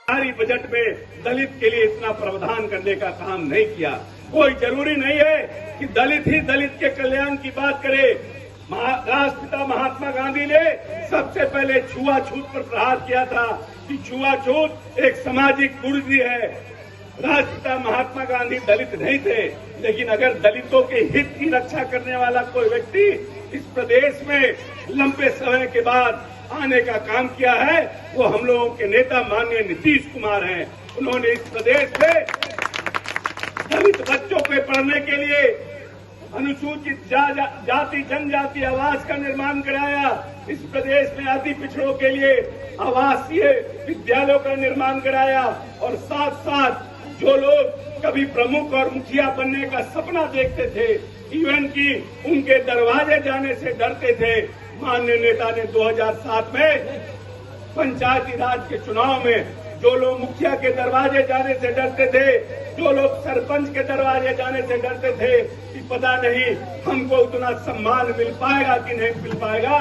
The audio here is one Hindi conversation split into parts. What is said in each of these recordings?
सरकारी बजट में दलित के लिए इतना प्रावधान करने का काम नहीं किया। कोई जरूरी नहीं है कि दलित ही दलित के कल्याण की बात करे। राष्ट्रपिता महात्मा गांधी ने सबसे पहले छुआछूत पर प्रहार किया था कि छुआछूत एक सामाजिक कुरीति है। राष्ट्रपिता महात्मा गांधी दलित नहीं थे, लेकिन अगर दलितों के हित की रक्षा करने वाला कोई व्यक्ति इस प्रदेश में लंबे समय के बाद आने का काम किया है, वो हम लोगों के नेता माननीय नीतीश कुमार हैं। उन्होंने इस प्रदेश में दलित बच्चों के पढ़ने के लिए अनुसूचित जाति जनजाति आवास का निर्माण कराया। इस प्रदेश में अति पिछड़ों के लिए आवासीय विद्यालयों का निर्माण कराया और साथ साथ जो लोग कभी प्रमुख और मुखिया बनने का सपना देखते थे, इवन की उनके दरवाजे जाने से डरते थे, माननीय नेता ने 2007 में पंचायती राज के चुनाव में जो लोग मुखिया के दरवाजे जाने से डरते थे, जो लोग सरपंच के दरवाजे जाने से डरते थे कि पता नहीं हमको उतना सम्मान मिल पाएगा कि नहीं मिल पाएगा,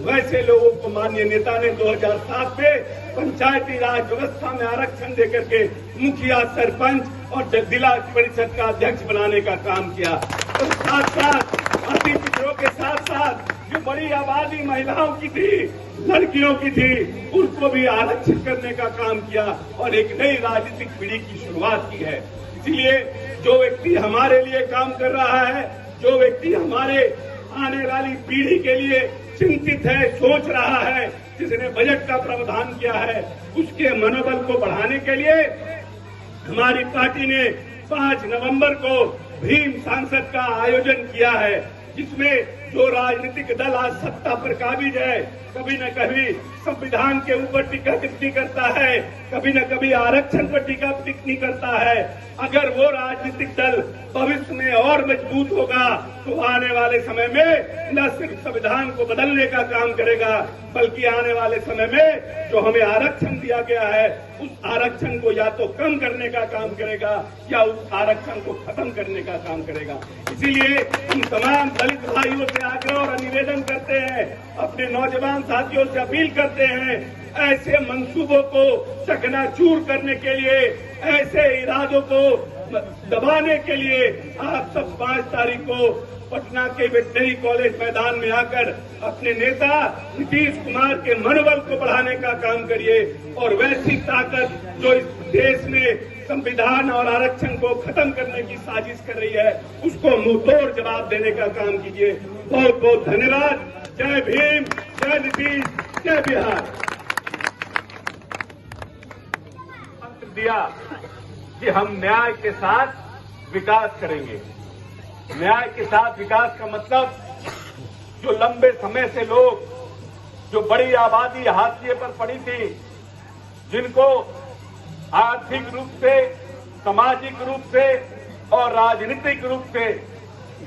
वैसे लोगों को माननीय नेता ने 2007 में पंचायती राज व्यवस्था में आरक्षण देकर के मुखिया, सरपंच और जिला परिषद का अध्यक्ष बनाने का काम किया। और साथ साथ अति पिछड़ों के साथ साथ जो बड़ी आबादी महिलाओं की थी, लड़कियों की थी, उनको भी आरक्षित करने का काम किया और एक नई राजनीतिक पीढ़ी की शुरुआत की है। इसलिए जो व्यक्ति हमारे लिए काम कर रहा है, जो व्यक्ति हमारे आने वाली पीढ़ी के लिए चिंतित है, सोच रहा है, जिसने बजट का प्रावधान किया है, उसके मनोबल को बढ़ाने के लिए हमारी पार्टी ने 5 नवंबर को भीम सांसद का आयोजन किया है, जिसमें जो राजनीतिक दल आज सत्ता पर काबिज है, कभी न कभी संविधान के ऊपर टीका टिप्पणी करता है, कभी न कभी आरक्षण पर टीका टिप्पणी करता है। अगर वो राजनीतिक दल भविष्य में और मजबूत होगा तो आने वाले समय में न सिर्फ संविधान को बदलने का काम करेगा, बल्कि आने वाले समय में जो हमें आरक्षण दिया गया है, उस आरक्षण को या तो कम करने का काम करेगा या उस आरक्षण को खत्म करने का काम करेगा। इसीलिए हम तमाम दलित भाइयों से आग्रह और निवेदन करते हैं, अपने नौजवान साथियों से अपील करते हैं, ऐसे मंसूबों को चकनाचूर करने के लिए, ऐसे इरादों को दबाने के लिए आप सब 5 तारीख को पटना के वेटनरी कॉलेज मैदान में आकर अपने नेता नीतीश कुमार के मनोबल को बढ़ाने का काम करिए और वैसी ताकत जो इस देश में संविधान और आरक्षण को खत्म करने की साजिश कर रही है, उसको मुंहतोड़ जवाब देने का काम कीजिए। बहुत बहुत धन्यवाद। जय भीम, जय नीतीश, जय बिहार। दिया कि हम न्याय के साथ विकास करेंगे। न्याय के साथ विकास का मतलब जो लंबे समय से लोग, जो बड़ी आबादी हाशिए पर पड़ी थी, जिनको आर्थिक रूप से, सामाजिक रूप से और राजनीतिक रूप से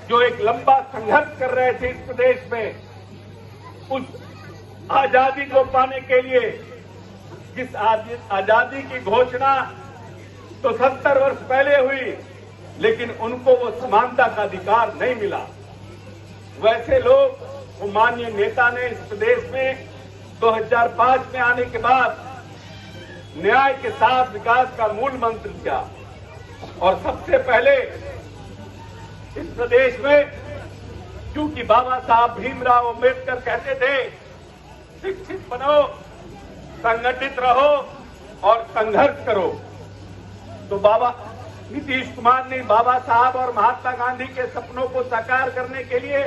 जो एक लंबा संघर्ष कर रहे थे इस प्रदेश में, उस आजादी को पाने के लिए, जिस आजादी की घोषणा तो 70 वर्ष पहले हुई, लेकिन उनको वो समानता का अधिकार नहीं मिला, वैसे लोग, वो माननीय नेता ने इस प्रदेश में 2005 में आने के बाद न्याय के साथ विकास का मूल मंत्र दिया। और सबसे पहले इस प्रदेश में, क्योंकि बाबा साहब भीमराव अम्बेडकर कहते थे, शिक्षित बनो, संगठित रहो और संघर्ष करो, तो बाबा नीतीश कुमार ने बाबा साहब और महात्मा गांधी के सपनों को साकार करने के लिए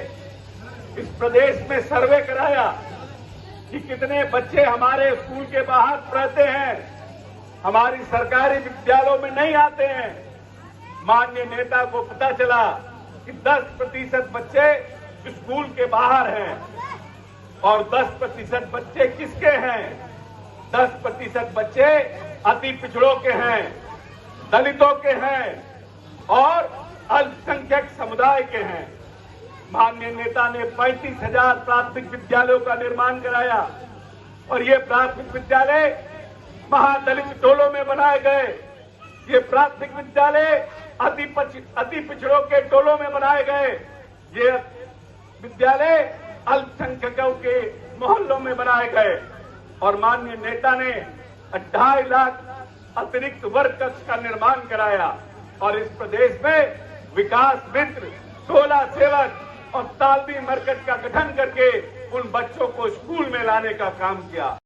इस प्रदेश में सर्वे कराया कि कितने बच्चे हमारे स्कूल के बाहर रहते हैं, हमारी सरकारी विद्यालयों में नहीं आते हैं। माननीय नेता को पता चला कि 10% बच्चे स्कूल के बाहर हैं और 10% बच्चे किसके हैं? 10% बच्चे अति पिछड़ों के हैं, दलितों के हैं और अल्पसंख्यक समुदाय के हैं। माननीय नेता ने 35,000 प्राथमिक विद्यालयों का निर्माण कराया और ये प्राथमिक विद्यालय महादलित टोलों में बनाए गए। ये प्राथमिक विद्यालय अति पिछड़ों के टोलों में बनाए गए। ये विद्यालय अल्पसंख्यकों के मोहल्लों में बनाए गए और माननीय नेता ने 2.5 लाख अतिरिक्त वर्ग कक्ष का निर्माण कराया और इस प्रदेश में विकास मित्र, 16 सेवक और तालबी मरकज का गठन करके उन बच्चों को स्कूल में लाने का काम किया।